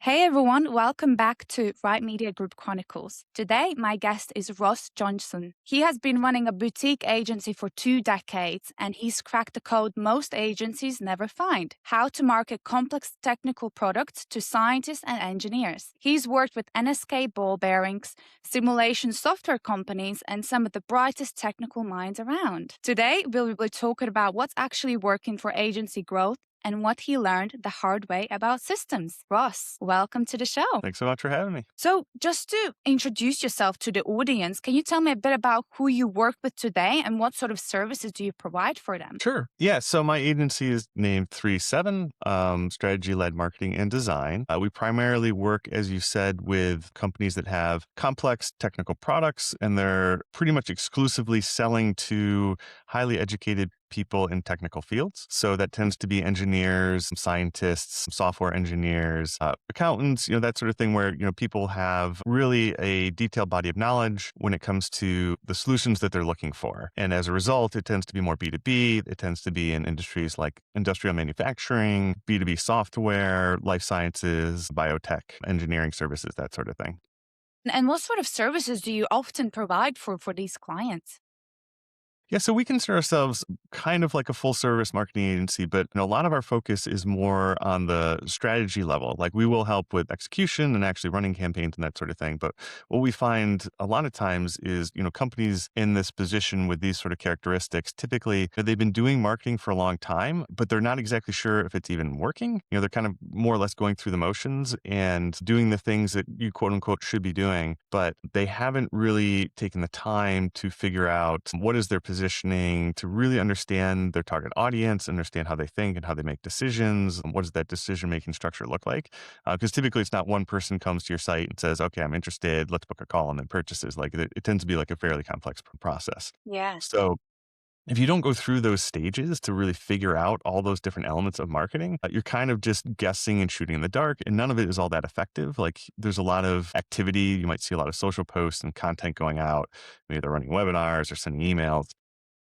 Hey everyone, welcome back to Right Media Group Chronicles. Today, my guest is Ross Johnson. He has been running a boutique agency for 2 decades and he's cracked the code most agencies never find: how to market complex technical products to scientists and engineers. He's worked with NSK ball bearings, simulation software companies, and some of the brightest technical minds around. Today, we'll be talking about what's actually working for agency growth and what he learned the hard way about systems. Ross, welcome to the show. Thanks so much for having me. So, just to introduce yourself to the audience, can you tell me a bit about who you work with today and what sort of services do you provide for them? Sure. Yeah. So my agency is named 37, Strategy-Led Marketing and Design. We primarily work, as you said, with companies that have complex technical products, and they're pretty much exclusively selling to highly educated people in technical fields. So that tends to be engineers, scientists, software engineers, accountants, that sort of thing where, people have really a detailed body of knowledge when it comes to the solutions that they're looking for. And as a result, it tends to be more B2B. It tends to be in industries like industrial manufacturing, B2B software, life sciences, biotech, engineering services, that sort of thing. And what sort of services do you often provide for these clients? Yeah, so we consider ourselves kind of like a full service marketing agency, but a lot of our focus is more on the strategy level. Like we will help with execution and actually running campaigns and that sort of thing. But what we find a lot of times is, companies in this position with these sort of characteristics, typically they've been doing marketing for a long time, but they're not exactly sure if it's even working. They're kind of more or less going through the motions and doing the things that you quote unquote should be doing, but they haven't really taken the time to figure out what is their positioning, to really understand their target audience, understand how they think and how they make decisions. What does that decision-making structure look like? Because typically it's not one person comes to your site and says, okay, I'm interested, let's book a call, and then purchases. Like it tends to be like a fairly complex process. Yes. So if you don't go through those stages to really figure out all those different elements of marketing, you're kind of just guessing and shooting in the dark, and none of it is all that effective. Like there's a lot of activity. You might see a lot of social posts and content going out. Maybe they're running webinars or sending emails.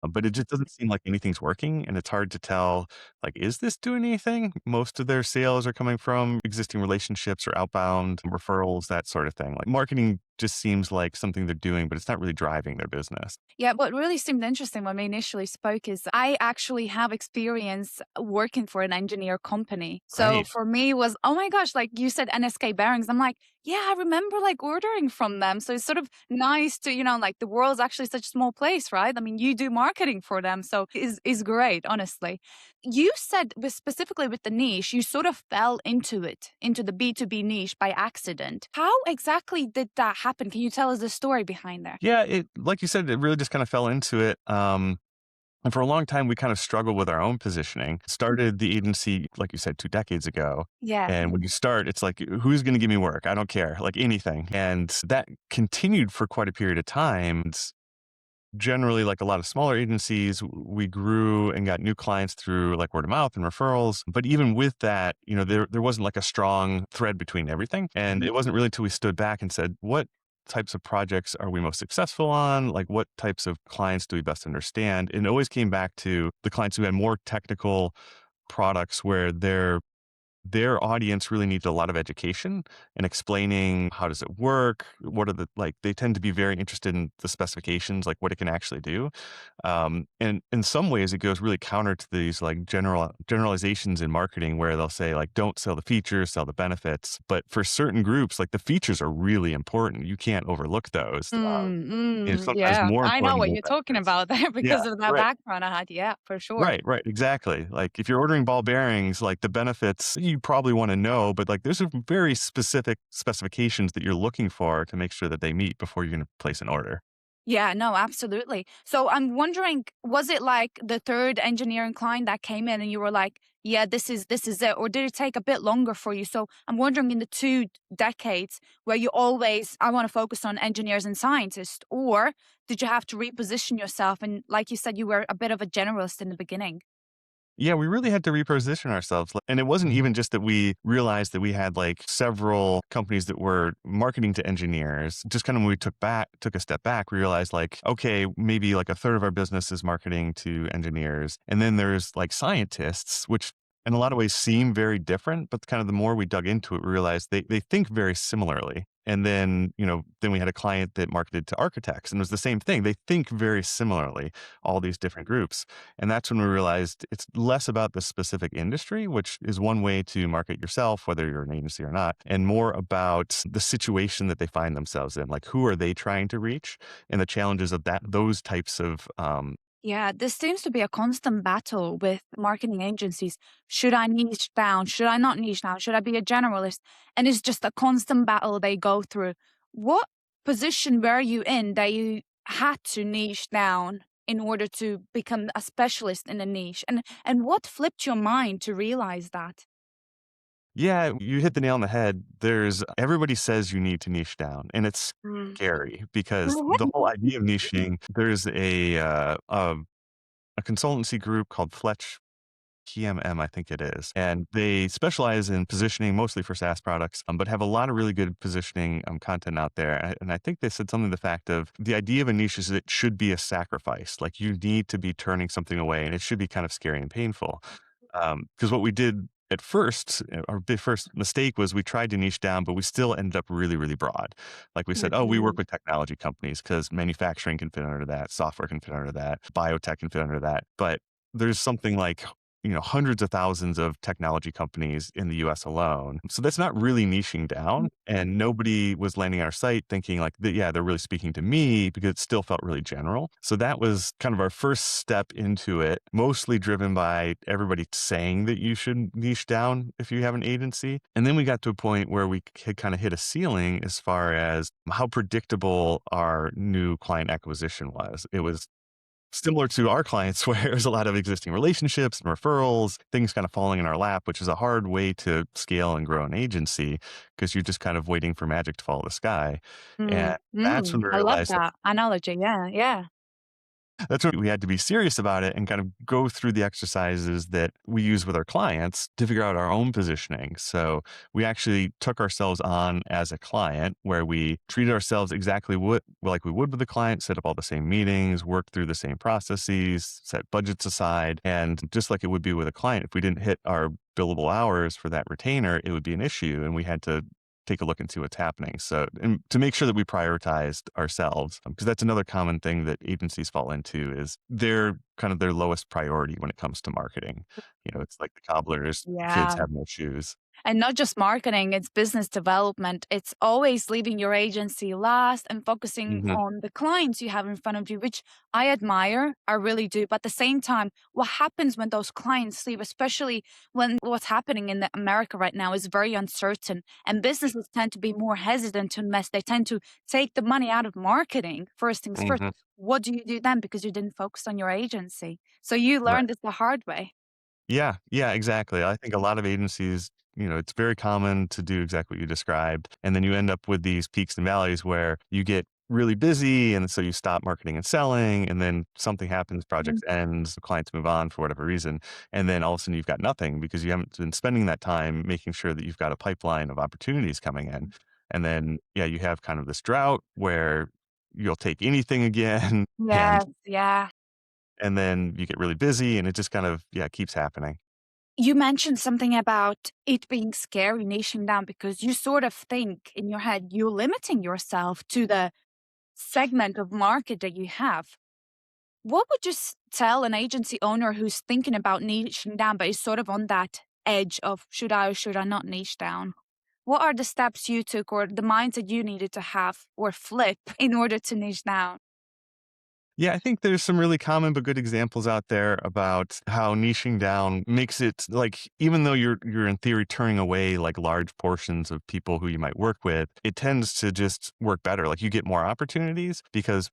But it just doesn't seem like anything's working, and it's hard to tell, like, is this doing anything? Most of their sales are coming from existing relationships or outbound referrals, that sort of thing. Like marketing just seems like something they're doing, but it's not really driving their business. Yeah, what really seemed interesting when we initially spoke is I actually have experience working for an engineer company. So Right. for me it was, oh my gosh, like you said, NSK bearings. I'm like, yeah, I remember like ordering from them. So it's sort of nice to, like the world's actually such a small place, right? I mean, you do marketing for them. So is great, honestly. You said specifically with the niche, you sort of fell into it, into the B2B niche by accident. How exactly did that happen? Can you tell us the story behind that? Yeah, it like you said, it really just kind of fell into it. And for a long time, we kind of struggled with our own positioning. Started the agency, like you said, 2 decades ago. Yeah. And when you start, it's like, who's going to give me work? I don't care, like anything. And that continued for quite a period of time. Generally, like a lot of smaller agencies, we grew and got new clients through like word of mouth and referrals. But even with that, there wasn't like a strong thread between everything. And it wasn't really until we stood back and said, what types of projects are we most successful on? Like what types of clients do we best understand? And it always came back to the clients who had more technical products where their audience really needs a lot of education and explaining how does it work, what are they tend to be very interested in the specifications, like what it can actually do. And in some ways it goes really counter to these like generalizations in marketing where they'll say like, don't sell the features, sell the benefits. But for certain groups, like the features are really important. You can't overlook those. And sometimes Yeah. more I know important what than you're the talking benefits. about there Yeah, because of that right. background I had. Yeah, for sure. Right, exactly. Like if you're ordering ball bearings, like the benefits you probably want to know, but like there's a very specific specifications that you're looking for to make sure that they meet before you're going to place an order. Yeah, no, absolutely. So I'm wondering, was it like the third engineering client that came in and you were like, yeah, this is it, or did it take a bit longer for you? So I'm wondering in the 2 decades where you always, I want to focus on engineers and scientists, or did you have to reposition yourself? And like you said, you were a bit of a generalist in the beginning. Yeah, we really had to reposition ourselves. And it wasn't even just that we realized that we had like several companies that were marketing to engineers. Just kind of when we took a step back, we realized like, okay, maybe like a third of our business is marketing to engineers. And then there's like scientists, which in a lot of ways seem very different, but kind of the more we dug into it, we realized they think very similarly. And then, then we had a client that marketed to architects and it was the same thing. They think very similarly, all these different groups. And that's when we realized it's less about the specific industry, which is one way to market yourself, whether you're an agency or not, and more about the situation that they find themselves in. Like, who are they trying to reach and the challenges of those types of Yeah, this seems to be a constant battle with marketing agencies. Should I niche down? Should I not niche down? Should I be a generalist? And it's just a constant battle they go through. What position were you in that you had to niche down in order to become a specialist in a niche? And what flipped your mind to realize that? Yeah, you hit the nail on the head. Everybody says you need to niche down, and it's Mm. scary because the whole idea of niching, there's a consultancy group called Fletch PMM, I think it is. And they specialize in positioning mostly for SaaS products, but have a lot of really good positioning content out there. And I think they said something to the fact of the idea of a niche is it should be a sacrifice. Like you need to be turning something away and it should be kind of scary and painful. Because what we did at first, our big first mistake was we tried to niche down, but we still ended up really, really broad. Like we said, oh, we work Mhm. with technology companies because manufacturing can fit under that, software can fit under that, biotech can fit under that. But there's something like hundreds of thousands of technology companies in the US alone. So that's not really niching down. And nobody was landing on our site thinking like, yeah, they're really speaking to me because it still felt really general. So that was kind of our first step into it, mostly driven by everybody saying that you should niche down if you have an agency. And then we got to a point where we had kind of hit a ceiling as far as how predictable our new client acquisition was. It was similar to our clients where there's a lot of existing relationships and referrals, things kind of falling in our lap, which is a hard way to scale and grow an agency because you're just kind of waiting for magic to fall out of the sky. And that's when we I love realized that analogy. Yeah, yeah. that's when we had to be serious about it and kind of go through the exercises that we use with our clients to figure out our own positioning. So we actually took ourselves on as a client where we treated ourselves exactly like we would with the client, set up all the same meetings, work through the same processes, set budgets aside. And just like it would be with a client, if we didn't hit our billable hours for that retainer, it would be an issue. And we had to take a look and see what's happening. So, and to make sure that we prioritized ourselves, because that's another common thing that agencies fall into is they're kind of their lowest priority when it comes to marketing. It's like the cobbler's kids Yeah. have no shoes. And not just marketing, it's business development. It's always leaving your agency last and focusing Hmm. on the clients you have in front of you, which I admire. I really do. But at the same time, what happens when those clients leave, especially when what's happening in America right now is very uncertain and businesses tend to be more hesitant to invest. They tend to take the money out of marketing, first things first. Hmm. What do you do then? Because you didn't focus on your agency. So you Right. learned this the hard way. Yeah, yeah, exactly. I think a lot of agencies, it's very common to do exactly what you described. And then you end up with these peaks and valleys where you get really busy. And so you stop marketing and selling. And then something happens, project ends, clients move on for whatever reason. And then all of a sudden you've got nothing because you haven't been spending that time making sure that you've got a pipeline of opportunities coming in. And then, yeah, you have kind of this drought where you'll take anything again. And Yes, yeah. and then you get really busy and it just kind of, yeah, keeps happening. You mentioned something about it being scary niching down because you sort of think in your head you're limiting yourself to the segment of market that you have. What would you tell an agency owner who's thinking about niching down but is sort of on that edge of should I or should I not niche down? What are the steps you took or the mindset you needed to have or flip in order to niche down? Yeah, I think there's some really common but good examples out there about how niching down makes it like even though you're in theory turning away like large portions of people who you might work with, it tends to just work better. Like you get more opportunities because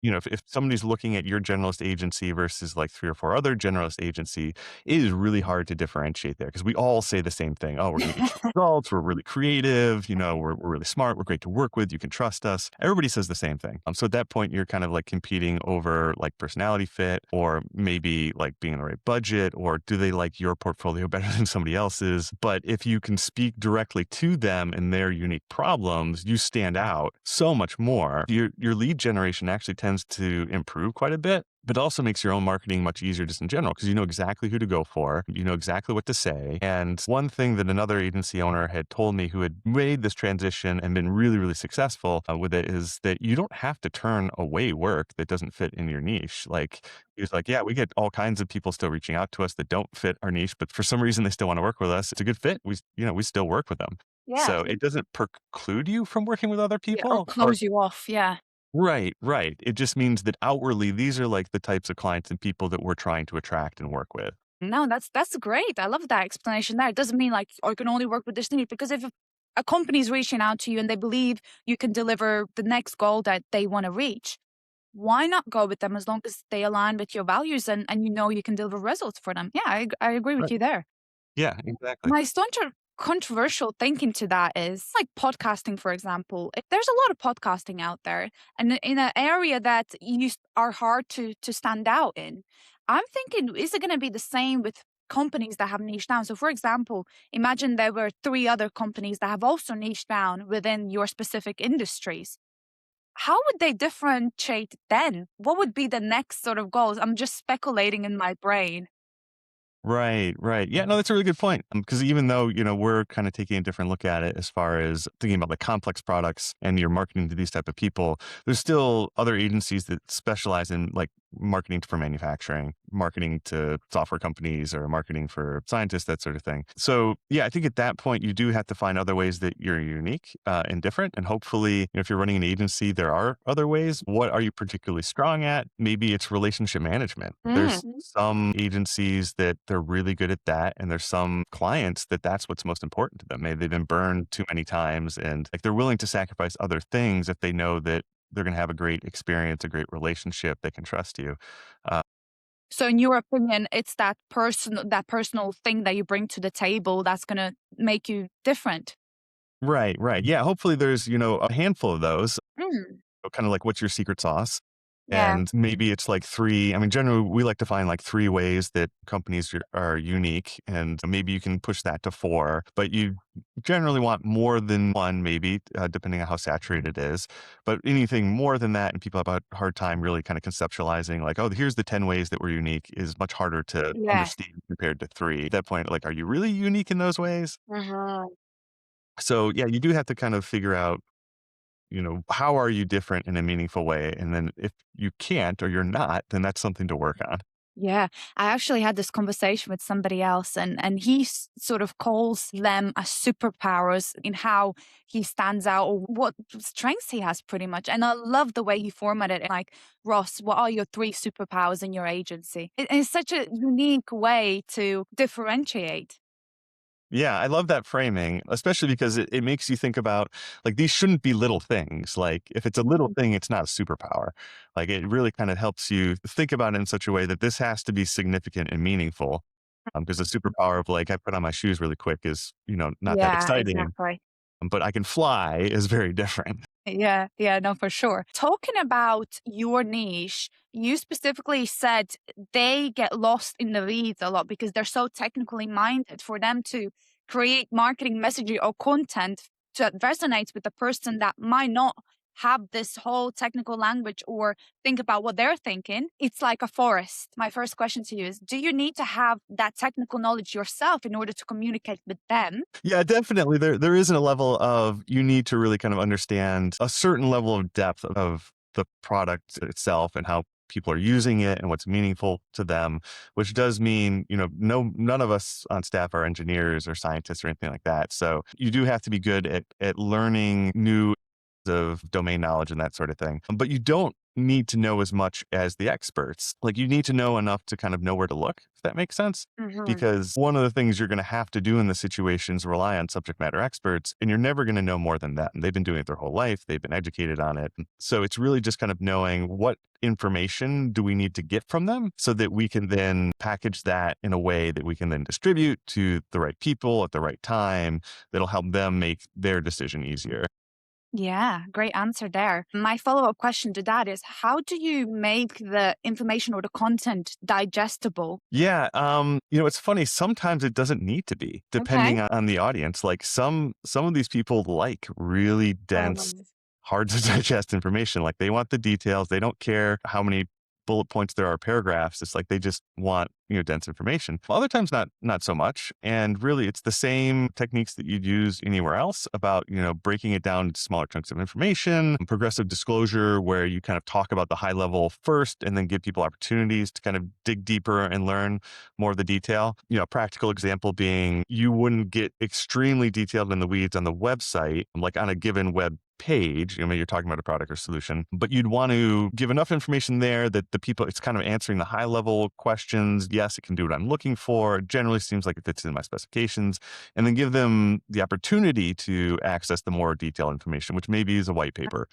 if somebody's looking at your generalist agency versus like three or four other generalist agency, it is really hard to differentiate there because we all say the same thing. Oh, we're going to get you results. We're really creative. We're really smart. We're great to work with. You can trust us. Everybody says the same thing. So at that point, you're kind of like competing over like personality fit or maybe like being in the right budget or do they like your portfolio better than somebody else's? But if you can speak directly to them and their unique problems, you stand out so much more. Your lead generation actually tends tends to improve quite a bit, but also makes your own marketing much easier just in general because you know exactly who to go for, you know exactly what to say. And one thing that another agency owner had told me who had made this transition and been really, really successful with it is that you don't have to turn away work that doesn't fit in your niche. Like, he was like, yeah, we get all kinds of people still reaching out to us that don't fit our niche, but for some reason they still want to work with us. It's a good fit. We still work with them. Yeah. So it doesn't preclude you from working with other Yeah, or people or close you off. Yeah. right, right. It just means that outwardly, these are like the types of clients and people that we're trying to attract and work with. No, that's great. I love that explanation there. It doesn't mean like, oh, you can only work with this niche because if a company is reaching out to you and they believe you can deliver the next goal that they want to reach, why not go with them as long as they align with your values and you know you can deliver results for them? Yeah, I agree with Right. you there. Yeah, exactly. My controversial thinking to that is like podcasting, for example. There's a lot of podcasting out there, and in an area that are hard to stand out in. I'm thinking, is it going to be the same with companies that have niche down? So, for example, imagine there were three other companies that have also niche down within your specific industries. How would they differentiate then? What would be the next sort of goals? I'm just speculating in my brain. Right, right. Yeah, no, that's a really good point. Because even though, we're kind of taking a different look at it as far as thinking about like complex products and you're marketing to these type of people, there's still other agencies that specialize in like marketing for manufacturing, marketing to software companies or marketing for scientists, that sort of thing. So yeah, I think at that point you do have to find other ways that you're unique and different. And hopefully, if you're running an agency, there are other ways. What are you particularly strong at? Maybe it's relationship management. There's some agencies that they're really good at that. And there's some clients that that's what's most important to them. Maybe they've been burned too many times and like they're willing to sacrifice other things if they know that they're going to have a great experience, a great relationship. They can trust you. Uh, So in your opinion, it's that personal thing that you bring to the table that's gonna make you different. right, right. Yeah. Hopefully there's, a handful of those. Mm. Kind of like what's your secret sauce? Yeah. And maybe it's like three. I mean, generally, we like to find like three ways that companies are unique, and maybe you can push that to four, but you generally want more than one, maybe, depending on how saturated it is. But anything more than that, and people have a hard time really kind of conceptualizing, like, oh, here's the 10 ways that we're unique, is much harder to Yeah. understand compared to three. At that point, like, are you really unique in those ways? Mhm. So, yeah, you do have to kind of figure out how are you different in a meaningful way? And then if you can't or you're not, then that's something to work on. Yeah. I actually had this conversation with somebody else, and he sort of calls them as superpowers in how he stands out or what strengths he has pretty much. And I love the way he formatted it. Like, Ross, what are your three superpowers in your agency? It's such a unique way to differentiate. Yeah, I love that framing, especially because it makes you think about like these shouldn't be little things. Like if it's a little thing, it's not a superpower. Like it really kind of helps you think about it in such a way that this has to be significant and meaningful. Because the superpower of like I put on my shoes really quick is, not that Yeah, exciting, exactly. but I can fly is very different. Yeah, yeah, no, for sure. Talking about your niche, you specifically said they get lost in the weeds a lot because they're so technically minded. For them to create marketing messaging or content that resonates with the person that might not have this whole technical language or think about what they're thinking, it's like a forest. My first question to you is, do you need to have that technical knowledge yourself in order to communicate with them? Yeah, definitely. There isn't a level of you need to really kind of understand a certain level of depth of the product itself and how people are using it and what's meaningful to them, which does mean, none of us on staff are engineers or scientists or anything like that. So you do have to be good at learning new of domain knowledge and that sort of thing. But you don't need to know as much as the experts. Like you need to know enough to kind of know where to look, if that makes sense. Hmm. Because one of the things you're going to have to do in the situations rely on subject matter experts, and you're never going to know more than that. And they've been doing it their whole life. They've been educated on it. So it's really just kind of knowing what information do we need to get from them so that we can then package that in a way that we can then distribute to the right people at the right time that'll help them make their decision easier. Yeah, great answer there. My follow up question to that is, how do you make the information or the content digestible? Yeah, it's funny. Sometimes it doesn't need to be, Okay. depending on the audience. Like some of these people like really dense Um, hard to digest information. Like they want the details. They don't care how many bullet points there are, paragraphs. It's like they just want, dense information. Other times not so much. And really it's the same techniques that you'd use anywhere else about, breaking it down into smaller chunks of information, progressive disclosure where you kind of talk about the high level first and then give people opportunities to kind of dig deeper and learn more of the detail. Practical example being you wouldn't get extremely detailed in the weeds on the website, like on a given web page, maybe you're talking about a product or solution, but you'd want to give enough information there that the people, it's kind of answering the high level questions. Yes, it can do what I'm looking for. It generally seems like it fits in my specifications, and then give them the opportunity to access the more detailed information, which maybe is a white paper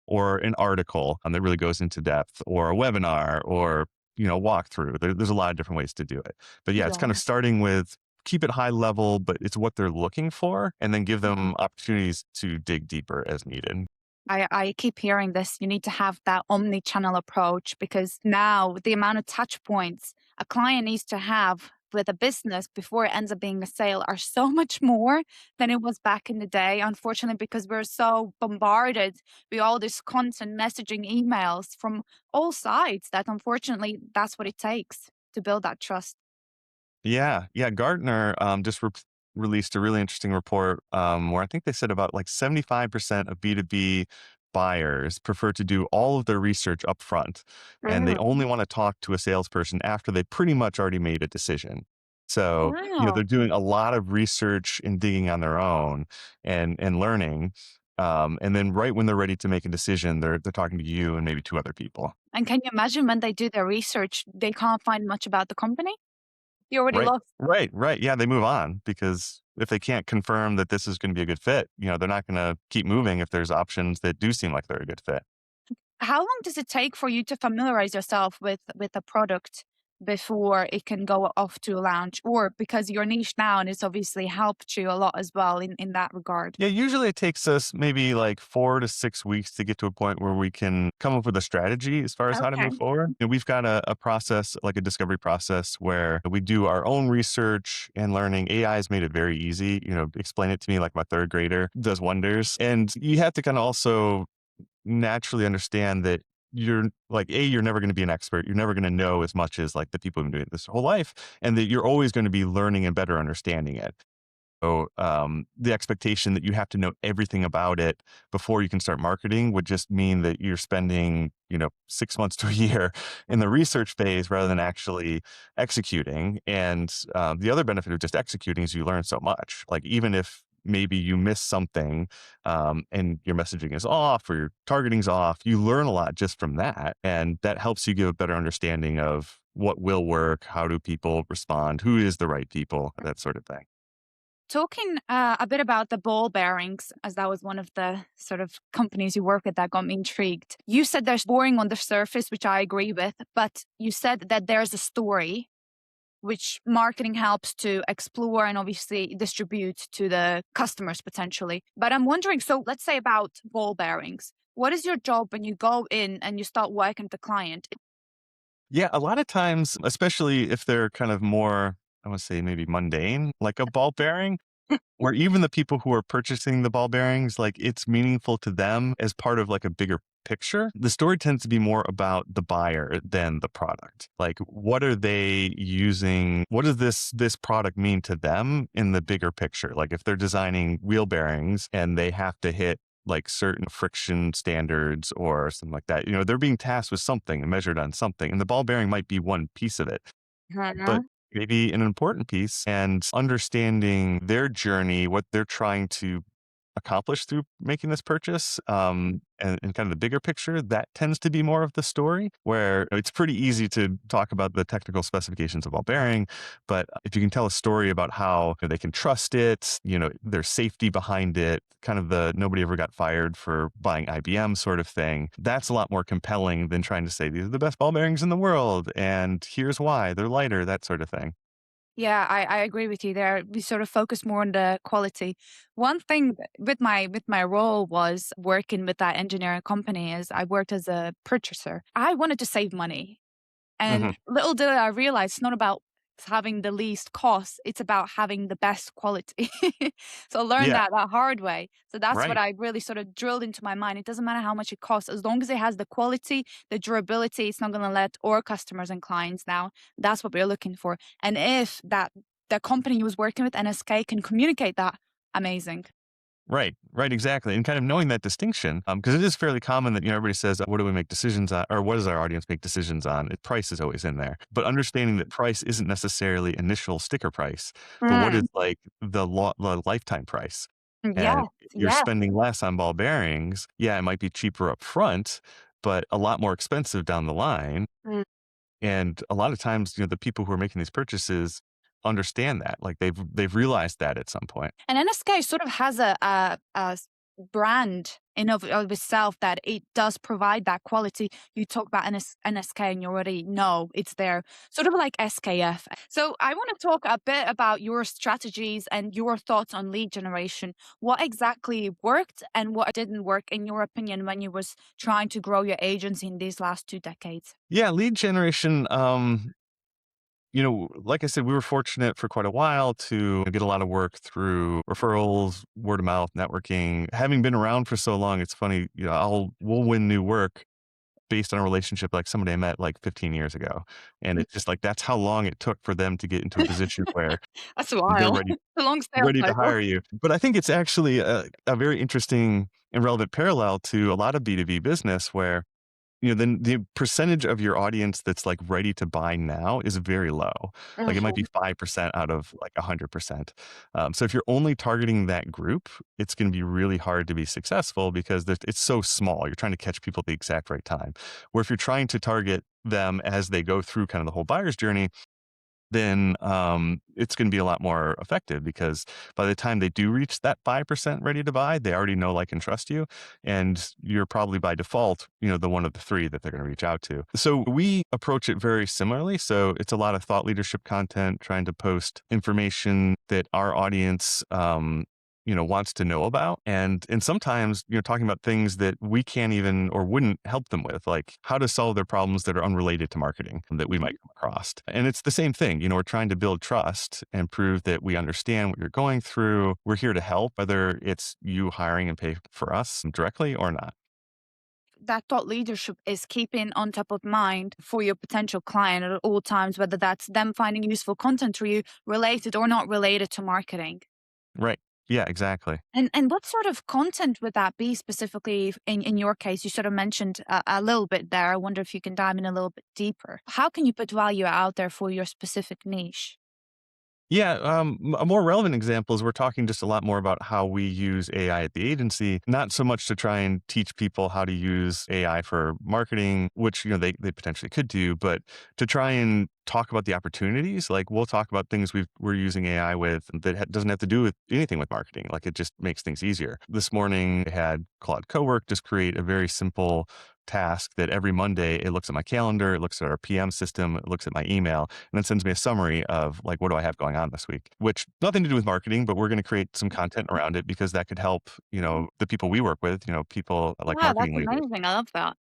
or an article that really goes into depth, or a webinar, or walkthrough. There's a lot of different ways to do it. But yeah, it's kind of Yeah. starting with keep it high level, but it's what they're looking for, and then give them opportunities to dig deeper as needed. I keep hearing this. You need to have that omni-channel approach because now the amount of touch points a client needs to have with a business before it ends up being a sale are so much more than it was back in the day. Unfortunately, because we're so bombarded with all this constant messaging emails from all sides that unfortunately that's what it takes to build that trust. Yeah, yeah. Gartner just released a really interesting report where I think they said about like 75% of B2B buyers prefer to do all of their research up front, and they only want to talk to a salesperson after they pretty much already made a decision. So, they're Wow. doing a lot of research and digging on their own and learning. And then right when they're ready to make a decision, they're talking to you and maybe two other people. And can you imagine when they do their research, they can't find much about the company? You already Right. lost. Right. Yeah, they move on because if they can't confirm that this is going to be a good fit, they're not going to keep moving if there's options that do seem like they're a good fit. How long does it take for you to familiarize yourself with a product before it can go off to a launch? Or because you're niche now and it's obviously helped you a lot as well in that regard. Yeah, usually it takes us maybe like 4 to 6 weeks to get to a point where we can come up with a strategy as far as how to move Okay. forward. And we've got a process, like a discovery process, where we do our own research and learning. AI has made it very easy. Explain it to me like my third grader does wonders. And you have to kind of also naturally understand that you're like, you're never going to be an expert. You're never going to know as much as like the people who've been doing it this whole life, and that you're always going to be learning and better understanding it. So the expectation that you have to know everything about it before you can start marketing would just mean that you're spending, 6 months to a year in the research phase rather than actually executing. And the other benefit of just executing is you learn so much. Like even if maybe you miss something and your messaging is off or your targeting's off, you learn a lot just from that. And that helps you give a better understanding of what will work, how do people respond, who is the right people, that sort of thing. Talking a bit about the ball bearings, as that was one of the sort of companies you work with that got me intrigued. You said there's boring on the surface, which I agree with, but you said that there's a story which marketing helps to explore and obviously distribute to the customers potentially. But I'm wondering, so let's say about ball bearings. What is your job when you go in and you start working with the client? Yeah, a lot of times, especially if they're kind of more, I would say maybe mundane, like a ball bearing, where even the people who are purchasing the ball bearings, like it's meaningful to them as part of like a bigger picture. The story tends to be more about the buyer than the product. Like what are they using? What does this product mean to them in the bigger picture? Like if they're designing wheel bearings and they have to hit like certain friction standards or something like that, they're being tasked with something and measured on something. And the ball bearing might be one piece of it, but Mhm. maybe an important piece, and understanding their journey, what they're trying to accomplish through making this purchase, and kind of the bigger picture, that tends to be more of the story, where it's pretty easy to talk about the technical specifications of ball bearing, but if you can tell a story about how they can trust it, their safety behind it, kind of the nobody ever got fired for buying IBM sort of thing, that's a lot more compelling than trying to say these are the best ball bearings in the world and here's why they're lighter, that sort of thing. Yeah, I agree with you there. We sort of focus more on the quality. One thing with my role was working with that engineering company is I worked as a purchaser. I wanted to save money. Hmm. And little did I realize it's not about having the least cost. It's about having the best quality. So I learned Yeah, that hard way. So that's what right. I really sort of drilled into my mind. It doesn't matter how much it costs, as long as it has the quality, the durability, it's not going to let our customers and clients down. That's what we're looking for. And if that the company you was working with, NSK, can communicate that, amazing. Right, right, exactly, and kind of knowing that distinction, because it is fairly common that, everybody says, "What do we make decisions on?" Or, "What does our audience make decisions on?" Price is always in there, but understanding that price isn't necessarily initial sticker price, but what is, Mm. like, the lifetime price, and Yes, you're yes. spending less on ball bearings. Yeah, it might be cheaper up front, but a lot more expensive down the line, and a lot of times, the people who are making these purchases understand that, like, they've realized that at some point. And NSK sort of has a brand in of itself that it does provide that quality. You talk about NSK and you already know it's there, sort of like SKF. So I want to talk a bit about your strategies and your thoughts on lead generation. What exactly worked and what didn't work, in your opinion, when you was trying to grow your agency in these last 2 decades? Yeah, lead generation, like I said, we were fortunate for quite a while to get a lot of work through referrals, word of mouth, networking. Having been around for so long, it's funny, we'll win new work based on a relationship like somebody I met like 15 years ago. And it's just like that's how long it took for them to get into a position where That's a they're while. ready A long sales ready to cycle. hire you. But I think it's actually a very interesting and relevant parallel to a lot of B2B business where then the percentage of your audience that's, like, ready to buy now is very low. Like, it might be 5% out of, like, 100%. So if you're only targeting that group, it's gonna be really hard to be successful because it's so small. You're trying to catch people at the exact right time. Where if you're trying to target them as they go through kind of the whole buyer's journey, then it's going to be a lot more effective because by the time they do reach that 5% ready to buy, they already know, like, and trust you. And you're probably by default, the one of the three that they're going to reach out to. So we approach it very similarly. So it's a lot of thought leadership content, trying to post information that our audience, wants to know about. And sometimes, talking about things that we can't even or wouldn't help them with, like how to solve their problems that are unrelated to marketing that we might come across. And it's the same thing, we're trying to build trust and prove that we understand what you're going through. We're here to help, whether it's you hiring and pay for us directly or not. That thought leadership is keeping on top of mind for your potential client at all times, whether that's them finding useful content for you related or not related to marketing. Right. Yeah, exactly. And what sort of content would that be specifically in your case? You sort of mentioned a little bit there. I wonder if you can dive in a little bit deeper. How can you put value out there for your specific niche? Yeah, a more relevant example is we're talking just a lot more about how we use AI at the agency, not so much to try and teach people how to use AI for marketing, which they potentially could do, but to try and talk about the opportunities. Like we'll talk about things we're using AI with that doesn't have to do with anything with marketing. Like it just makes things easier. This morning I had Claude Cowork just create a very simple task that every Monday it looks at my calendar, it looks at our PM system, it looks at my email, and then sends me a summary of like, what do I have going on this week? Which nothing to do with marketing, but we're going to create some content around it because that could help, the people we work with, people like Wow, that's marketing leaders. amazing. I love that.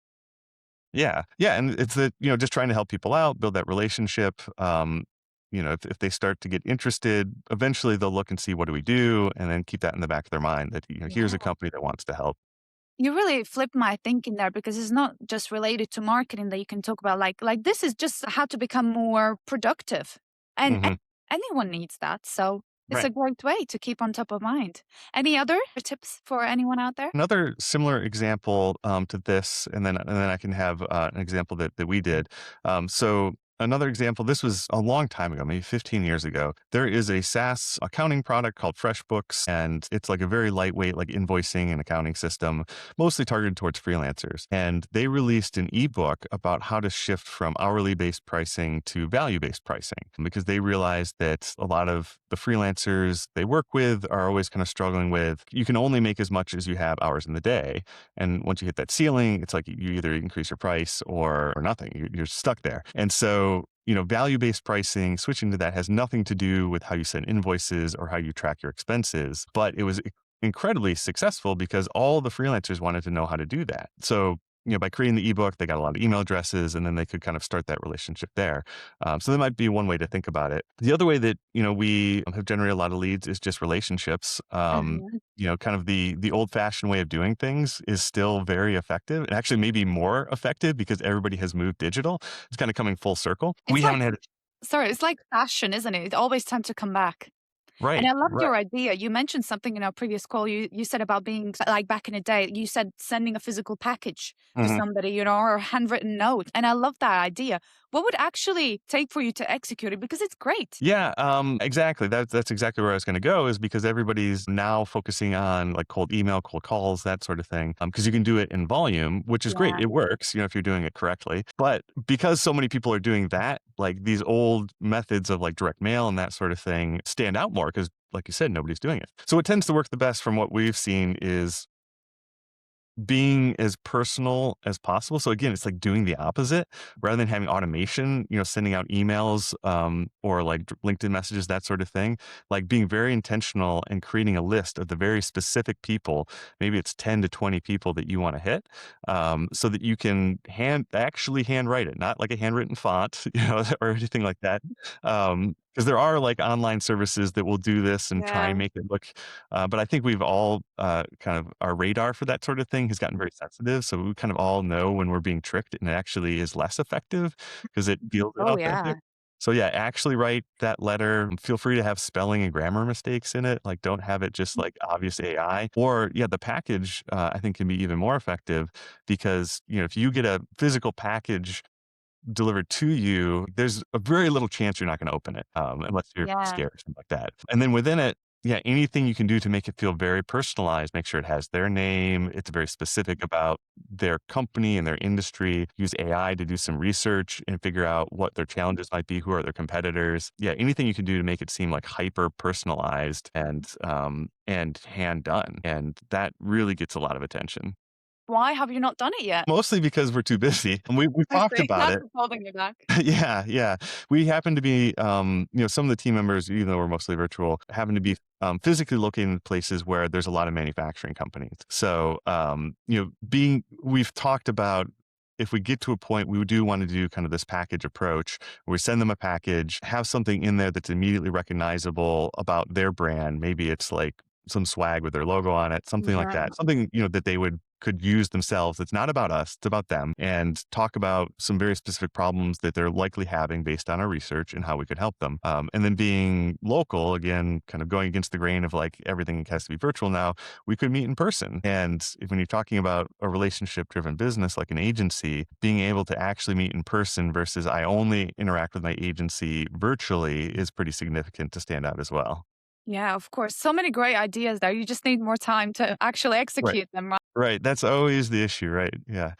Yeah. Yeah. And it's that, just trying to help people out, build that relationship. If they start to get interested, eventually they'll look and see what do we do, and then keep that in the back of their mind that, here's a Yeah. company that wants to help. You really flipped my thinking there, because it's not just related to marketing that you can talk about. Like this is just how to become more productive, and Hmm. anyone needs that. So it's Right. a great way to keep on top of mind. Any other tips for anyone out there? Another similar example to this, and then I can have an example that we did. So another example, this was a long time ago, maybe 15 years ago. There is a SaaS accounting product called FreshBooks, and it's like a very lightweight like invoicing and accounting system, mostly targeted towards freelancers. And they released an ebook about how to shift from hourly based pricing to value based pricing because they realized that a lot of the freelancers they work with are always kind of struggling with you can only make as much as you have hours in the day. And once you hit that ceiling, it's like you either increase your price or nothing. You're stuck there. And so, value-based pricing, switching to that has nothing to do with how you send invoices or how you track your expenses, but it was incredibly successful because all the freelancers wanted to know how to do that. So by creating the ebook, they got a lot of email addresses, and then they could kind of start that relationship there. So that might be one way to think about it. The other way that we have generated a lot of leads is just relationships. Mhm. Kind of the old fashioned way of doing things is still very effective, and actually maybe more effective because everybody has moved digital. It's kind of coming full circle. We It's like haven't had sorry, it's like fashion, isn't it? It always tends to come back. And right, I loved right. your idea. You mentioned something in our previous call. You said about being like back in the day, you said sending a physical package to Mhm. somebody, or a handwritten note. And I love that idea. What would actually take for you to execute it? Because it's great. Yeah, exactly. That's exactly where I was going to go is because everybody's now focusing on like cold email, cold calls, that sort of thing. Because you can do it in volume, which is great. Yeah. It works, if you're doing it correctly. But because so many people are doing that, like these old methods of like direct mail and that sort of thing stand out more because, like you said, nobody's doing it. So what tends to work the best from what we've seen is being as personal as possible. So again, it's like doing the opposite rather than having automation, sending out emails, or like LinkedIn messages, that sort of thing, like being very intentional and creating a list of the very specific people. Maybe it's 10 to 20 people that you want to hit, so that you can actually handwrite it, not like a handwritten font, or anything like that. Because there are like online services that will do this and try Yeah. and make it look, but I think we've all kind of our radar for that sort of thing has gotten very sensitive. So we kind of all know when we're being tricked and it actually is less effective because it feels Oh, inauthentic. yeah. So yeah, actually write that letter. Feel free to have spelling and grammar mistakes in it. Like don't have it just like obvious AI. Or yeah, the package I think can be even more effective because if you get a physical package delivered to you, there's a very little chance you're not going to open it, unless you're Yeah. scared or something like that. And then within it, yeah, anything you can do to make it feel very personalized, make sure it has their name, it's very specific about their company and their industry. Use AI to do some research and figure out what their challenges might be, who are their competitors. Yeah, anything you can do to make it seem like hyper personalized and hand done, and that really gets a lot of attention. Why have you not done it yet? Mostly because we're too busy, and we I talked see. about That's it. what's holding you back. Yeah, yeah. We happen to be, some of the team members, even though we're mostly virtual, happen to be physically located in places where there's a lot of manufacturing companies. So, we've talked about if we get to a point, we do want to do kind of this package approach where we send them a package, have something in there that's immediately recognizable about their brand. Maybe it's like some swag with their logo on it, something like Yeah. that. Something, that they could use themselves. It's not about us, it's about them, and talk about some very specific problems that they're likely having based on our research and how we could help them. And then being local, again, kind of going against the grain of like everything has to be virtual now, we could meet in person. And when you're talking about a relationship driven business like an agency, being able to actually meet in person versus I only interact with my agency virtually is pretty significant to stand out as well. Yeah, of course. So many great ideas there. You just need more time to actually Right. execute them, right? Right. That's always the issue, right? Yeah.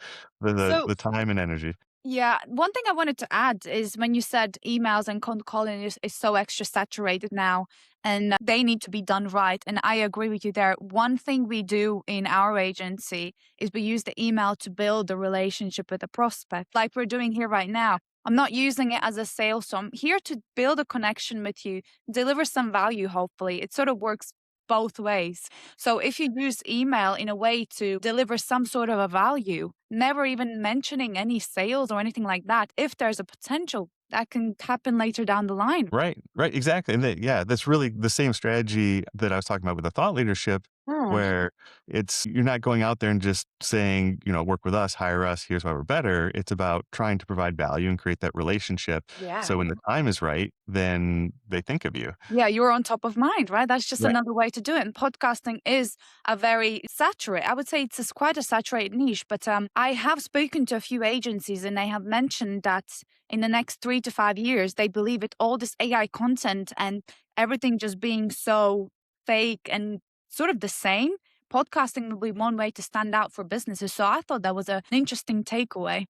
So The time and energy. yeah, one thing I wanted to add is when you said emails and cold calling is so extra saturated now and they need to be done right. And I agree with you there. One thing we do in our agency is we use the email to build a relationship with a prospect, like we're doing here right now. I'm not using it as a sale, so I'm here to build a connection with you, deliver some value, hopefully. It sort of works both ways. So if you use email in a way to deliver some sort of a value, never even mentioning any sales or anything like that, if there's a potential that can happen later down the line. Right, right, exactly. And yeah, that's really the same strategy that I was talking about with the thought leadership, Mm. where it's you're not going out there and just saying, work with us, hire us, here's why we're better. It's about trying to provide value and create that relationship. Yeah. So when the time is right, then they think of you. Yeah, you're on top of mind, right? That's just Right. another way to do it. And podcasting is a very saturated, I would say quite a saturated niche, but I have spoken to a few agencies and they have mentioned that in the next 3 to 5 years, they believe it all this AI content and everything just being so fake and sort of the same. Podcasting will be one way to stand out for businesses. So I thought that was an interesting takeaway.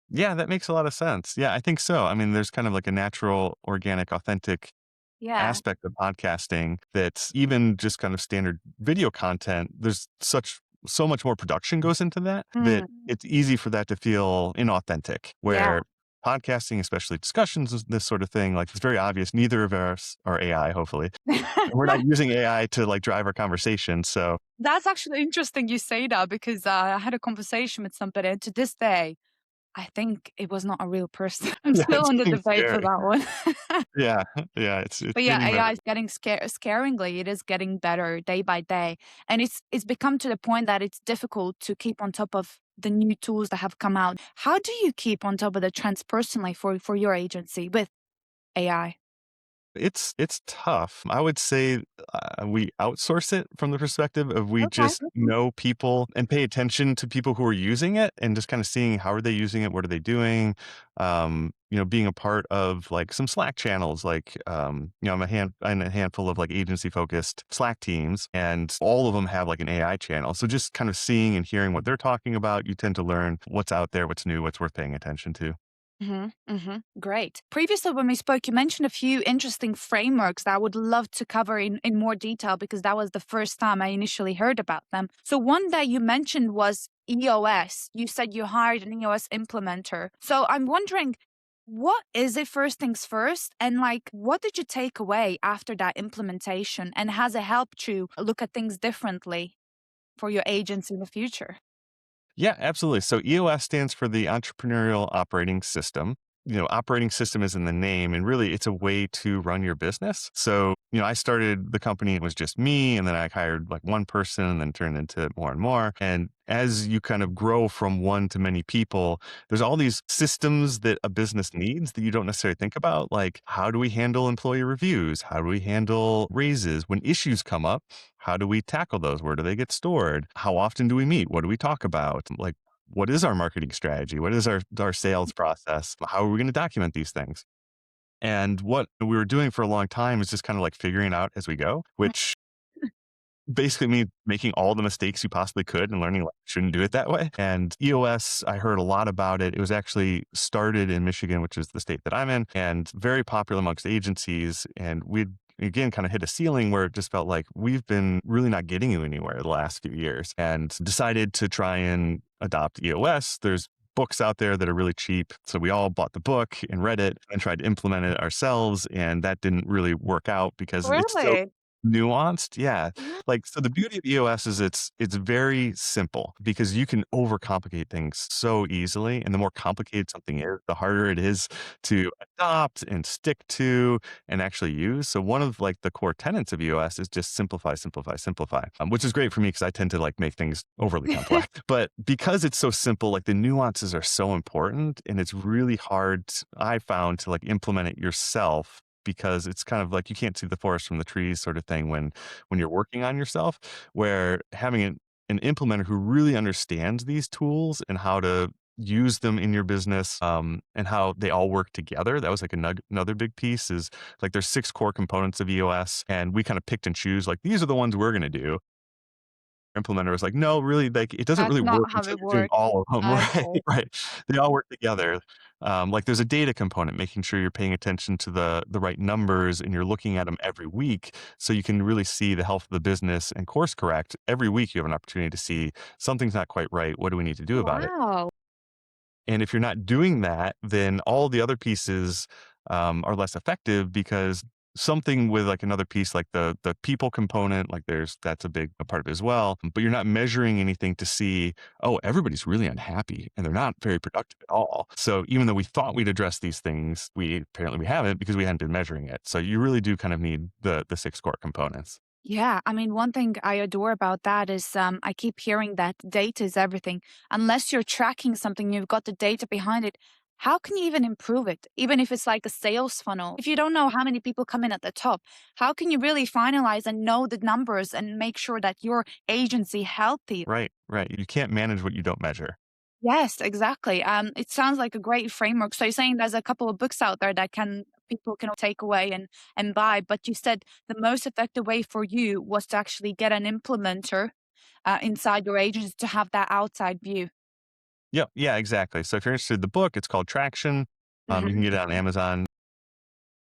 Yeah, that makes a lot of sense. Yeah, I think so. I mean, there's kind of like a natural, organic, authentic Yeah. aspect of podcasting that's even just kind of standard video content. There's so much more production goes into that Mm. it's easy for that to feel inauthentic. Yeah. Where podcasting, especially discussions, this sort of thing. Like it's very obvious. Neither of us are AI, hopefully. And we're not using AI to like drive our conversation. So That's actually interesting you say that because I had a conversation with somebody, and to this day, I think it was not a real person. I'm yeah, still it's on the getting debate for scary. that one. Yeah, yeah, it's But yeah, getting AI better. is getting scaringly. It is getting better day by day, and it's become to the point that it's difficult to keep on top of the new tools that have come out. How do you keep on top of the trends personally for your agency with AI? It's tough. I would say, we outsource it from the perspective of we Okay. just know people and pay attention to people who are using it and just kinda seeing how are they using it, what are they doing, being a part of, like, some Slack channels, like, I'm a handful of, like, agency-focused Slack teams, and all of them have, like, an AI channel. So just kind of seeing and hearing what they're talking about, you tend to learn what's out there, what's new, what's worth paying attention to. Great. Previously, when we spoke, you mentioned a few interesting frameworks that I would love to cover in more detail because that was the first time I initially heard about them. So, one that you mentioned was EOS. You said you hired an EOS implementer. So, I'm wondering, what is it first things first? And, like, what did you take away after that implementation? And has it helped you look at things differently for your agency in the future? Yeah, absolutely. So EOS stands for the Entrepreneurial Operating System. Operating system is in the name, and really it's a way to run your business. So, I started the company, it was just me, and then I hired like one person and then turned into more and more. And as you kind of grow from one to many people, there's all these systems that a business needs that you don't necessarily think about. Like, how do we handle employee reviews? How do we handle raises when issues come up? How do we tackle those? Where do they get stored? How often do we meet? What do we talk about? Like, what is our marketing strategy? What is our sales process? How are we going to document these things? And what we were doing for a long time is just kind of like figuring out as we go, which basically means making all the mistakes you possibly could and learning like, shouldn't do it that way. And EOS, I heard a lot about it. It was actually started in Michigan, which is the state that I'm in, and very popular amongst agencies. And we'd again kind of hit a ceiling where it just felt like we've been really not getting you anywhere the last few years and decided to try and adopt EOS. There's books out there that are really cheap. So we all bought the book and read it and tried to implement it ourselves. And that didn't really work out because it's so Really? nuanced. Yeah. Like, so the beauty of EOS is it's very simple because you can overcomplicate things so easily. And the more complicated something is, the harder it is to adopt and stick to and actually use. So one of like the core tenets of EOS is just simplify, simplify, simplify, which is great for me because I tend to like make things overly complex. But because it's so simple, like the nuances are so important and it's really hard, I found, to like implement it yourself because it's kind of like you can't see the forest from the trees sort of thing when you're working on yourself, where having an implementer who really understands these tools and how to use them in your business, and how they all work together. That was like another big piece is like there's 6 core components of EOS and we kind of picked and choose like these are the ones we're going to do. Implementer was like, no, really, like it doesn't That's really not work how until it you're doing works. all of them. Right. Okay. Right. They all work together. Like there's a data component, making sure you're paying attention to the right numbers and you're looking at them every week so you can really see the health of the business and course correct. Every week you have an opportunity to see something's not quite right. What do we need to do about it? Wow. And if you're not doing that, then all the other pieces are less effective because something with like another piece, like the people component, like that's a big part of it as well. But you're not measuring anything to see, oh, everybody's really unhappy and they're not very productive at all. So even though we thought we'd address these things, we apparently we haven't because we hadn't been measuring it. So you really do kind of need the 6 core components. Yeah, I mean, one thing I adore about that is I keep hearing that data is everything. Unless you're tracking something, you've got the data behind it. How can you even improve it? Even if it's like a sales funnel, if you don't know how many people come in at the top, how can you really finalize and know the numbers and make sure that your agency healthy? Right, right. You can't manage what you don't measure. Yes, exactly. It sounds like a great framework. So you're saying there's a couple of books out there that can people can take away and buy, but you said the most effective way for you was to actually get an implementer inside your agency to have that outside view. Yep. Yeah, exactly. So if you're interested in the book, it's called Traction. You can get it on Amazon.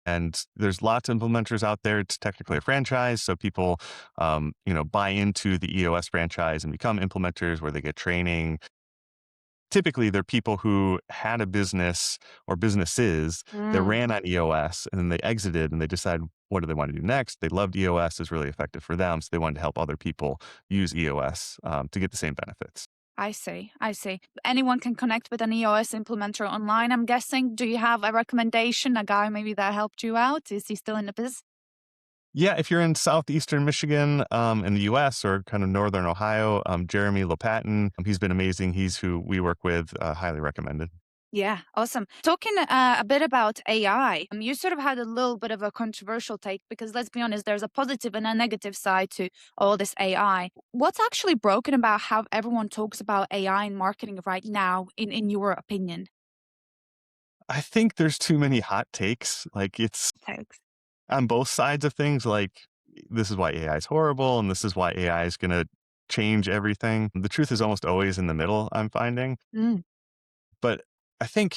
And there's lots of implementers out there. It's technically a franchise. So people, buy into the EOS franchise and become implementers where they get training typically they're people who had a business or businesses that Mm. ran on EOS and then they exited and they decided what do they want to do next. They loved EOS, is really effective for them. So they wanted to help other people use EOS to get the same benefits. I see. I see. Anyone can connect with an EOS implementer online, I'm guessing. Do you have a recommendation, a guy maybe that helped you out? Is he still in the biz? Yeah, if you're in southeastern Michigan in the US or kind of northern Ohio, Jeremy Lopatin, he's been amazing. He's who we work with, highly recommended. Yeah, awesome. Talking a bit about AI, you sort of had a little bit of a controversial take because let's be honest, there's a positive and a negative side to all this AI. What's actually broken about how everyone talks about AI in marketing right now, in your opinion? I think there's too many hot takes. Like it's Takes. on both sides of things. Like this is why AI is horrible and this is why AI is going to change everything. The truth is almost always in the middle, I'm finding. Mm. But I think,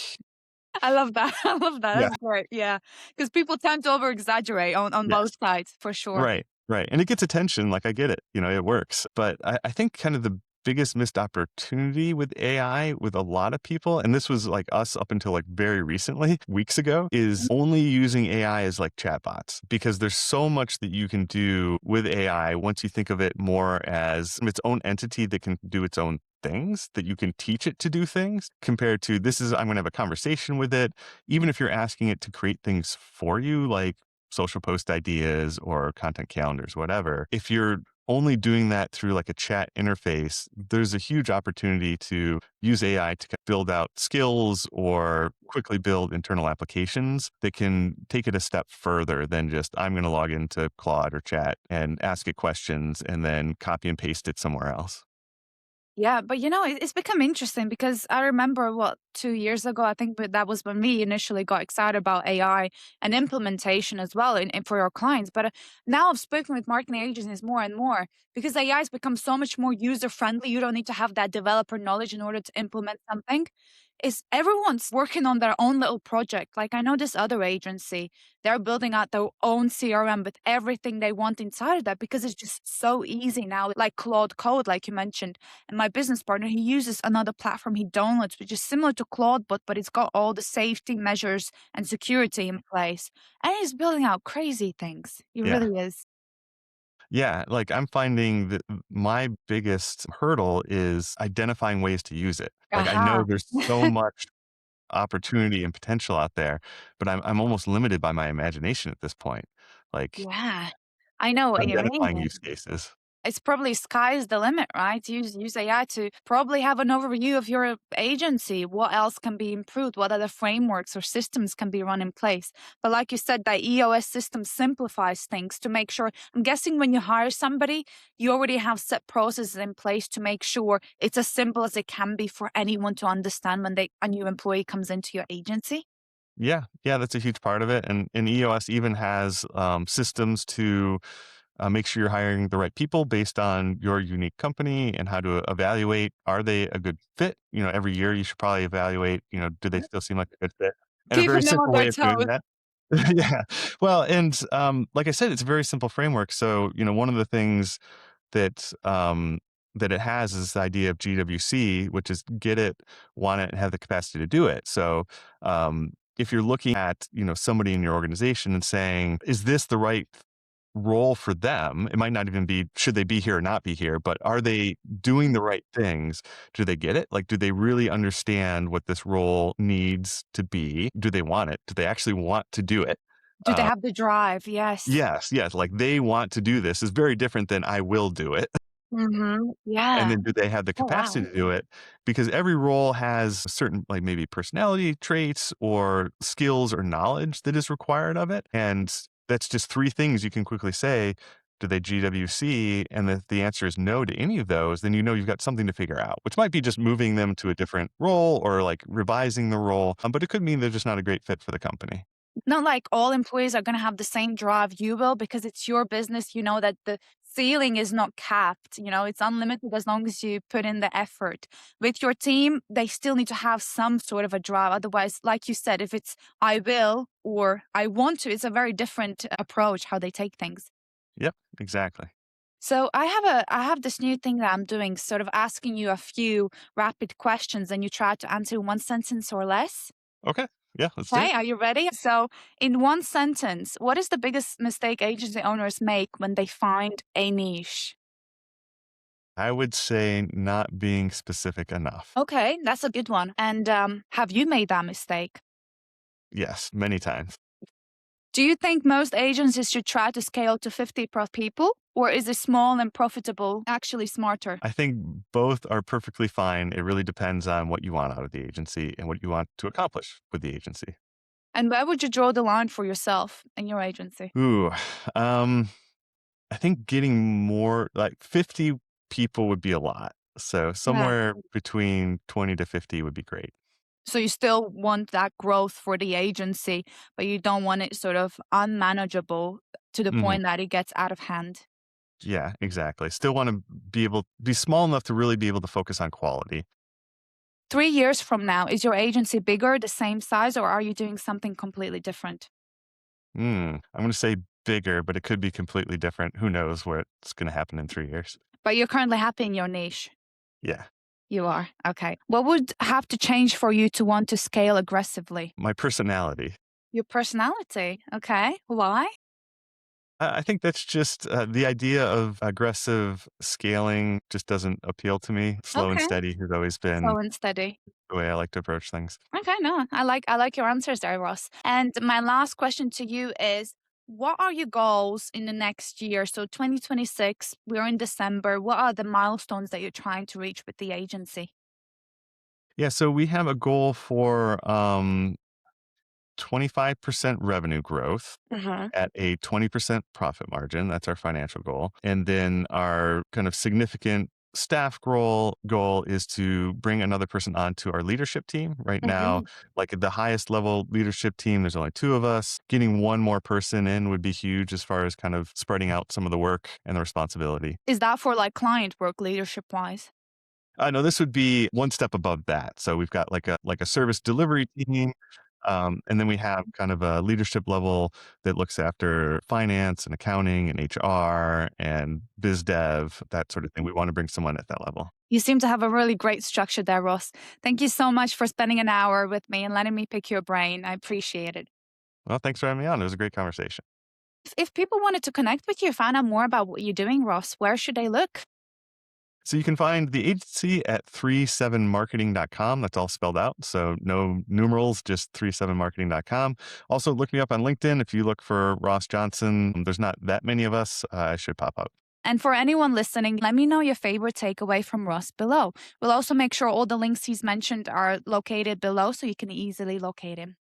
I love that. I love that. yeah, That's great. Yeah. Because people tend to over exaggerate on yes. both sides for sure. Right, right, and it gets attention, like, I get it, it works, but I think kind of the biggest missed opportunity with AI with a lot of people, and this was, like, us up until, like, very recently, weeks ago, is only using AI as, like, chatbots, because there's so much that you can do with AI once you think of it more as its own entity that can do its own things, that you can teach it to do things, compared to this is I'm gonna have a conversation with it, even if you're asking it to create things for you, like social post ideas or content calendars, whatever. If you're only doing that through like a chat interface, there's a huge opportunity to use AI to build out skills or quickly build internal applications that can take it a step further than just I'm going to log into Claude or chat and ask it questions and then copy and paste it somewhere else. Yeah, but it's become interesting because I remember 2 years ago, I think that was when we initially got excited about AI and implementation as well for our clients. But now I've spoken with marketing agencies more and more because AI has become so much more user friendly. You don't need to have that developer knowledge in order to implement something. Is everyone's working on their own little project? Like I know this other agency, they're building out their own CRM with everything they want inside of that because it's just so easy now, like Claude Code, like you mentioned. And my business partner, he uses another platform he downloads, which is similar to Claude, but it's got all the safety measures and security in place. And he's building out crazy things. He Yeah. really is. Yeah. Like I'm finding that my biggest hurdle is identifying ways to use it. Like I know Aha. there's so much opportunity and potential out there, but I'm almost limited by my imagination at this point. Like Yeah. I know what you identifying mean. use cases. It's probably sky's the limit, right? Use AI to probably have an overview of your agency. What else can be improved? What other frameworks or systems can be run in place? But like you said, that EOS system simplifies things to make sure. I'm guessing when you hire somebody, you already have set processes in place to make sure it's as simple as it can be for anyone to understand when a new employee comes into your agency. Yeah, yeah, that's a huge part of it. And EOS even has systems to make sure you're hiring the right people based on your unique company and how to evaluate are they a good fit. Every year you should probably evaluate. Do they still seem like a good fit? And a very Keeping them on simple their way of doing toes. that. Yeah. Well, and like I said, it's a very simple framework. So one of the things that that it has is this idea of GWC, which is get it, want it, and have the capacity to do it. So if you're looking at somebody in your organization and saying, is this the right role for them? It might not even be should they be here or not be here, but are they doing the right things? Do they get it? Like, do they really understand what this role needs to be? Do they want it? Do they actually want to do it? Do they have the drive? Yes. Yes, yes, like they want to do this is very different than I will do it. And Yeah. then do they have the Oh, wow. capacity to do it? Because every role has certain, like maybe personality traits or skills or knowledge that is required of it. And that's just three things you can quickly say. Do they GWC? And if the answer is no to any of those, then you've got something to figure out, which might be just moving them to a different role or like revising the role. But it could mean they're just not a great fit for the company. Not like all employees are going to have the same drive you will because it's your business. You know that the ceiling is not capped. It's unlimited as long as you put in the effort. With your team, they still need to have some sort of a drive. Otherwise, like you said, if it's I will or I want to, it's a very different approach how they take things. Yep, exactly. So I have this new thing that I'm doing, sort of asking you a few rapid questions and you try to answer in one sentence or less. Okay. Yeah, let's do Okay, it. are you ready? So, in one sentence, what is the biggest mistake agency owners make when they find a niche? I would say not being specific enough. Okay, that's a good one. And have you made that mistake? Yes, many times. Do you think most agencies should try to scale to 50 pro people? Or is a small and profitable actually smarter? I think both are perfectly fine. It really depends on what you want out of the agency and what you want to accomplish with the agency. And where would you draw the line for yourself and your agency? Ooh, um, I think getting more like 50 people would be a lot. So Yeah. somewhere between 20 to 50 would be great. So you still want that growth for the agency, but you don't want it sort of unmanageable to the Hmm. point that it gets out of hand. Yeah, exactly. Still want to be small enough to really be able to focus on quality. 3 years from now, is your agency bigger, the same size, or are you doing something completely different? I'm going to say bigger, but it could be completely different. Who knows what's going to happen in 3 years? But you're currently happy in your niche. Yeah. You are. Okay. What would have to change for you to want to scale aggressively? My personality. Your personality. Okay. Why? I think that's just the idea of aggressive scaling just doesn't appeal to me. Slow and Okay. steady has always been Slow and steady. the way I like to approach things. Okay, no, I like your answers there, Ross. And my last question to you is, what are your goals in the next year? So 2026, we're in December. What are the milestones that you're trying to reach with the agency? Yeah, so we have a goal for 25% revenue growth Uh-huh. at a 20% profit margin. That's our financial goal. And then our kind of significant staff goal is to bring another person onto our leadership team. Right now, Mhm. like at the highest level leadership team, there's only two of us. Getting one more person in would be huge as far as kind of spreading out some of the work and the responsibility. Is that for like client work leadership wise? No, this would be one step above that. So we've got like a service delivery team, and then we have kind of a leadership level that looks after finance and accounting and HR and biz dev, that sort of thing. We want to bring someone at that level. You seem to have a really great structure there, Ross. Thank you so much for spending an hour with me and letting me pick your brain. I appreciate it. Well, thanks for having me on. It was a great conversation. If people wanted to connect with you, find out more about what you're doing, Ross, where should they look? So you can find the agency at 37marketing.com. That's all spelled out. So no numerals, just 37marketing.com. Also, look me up on LinkedIn. If you look for Ross Johnson, there's not that many of us. I should pop up. And for anyone listening, let me know your favorite takeaway from Ross below. We'll also make sure all the links he's mentioned are located below so you can easily locate him.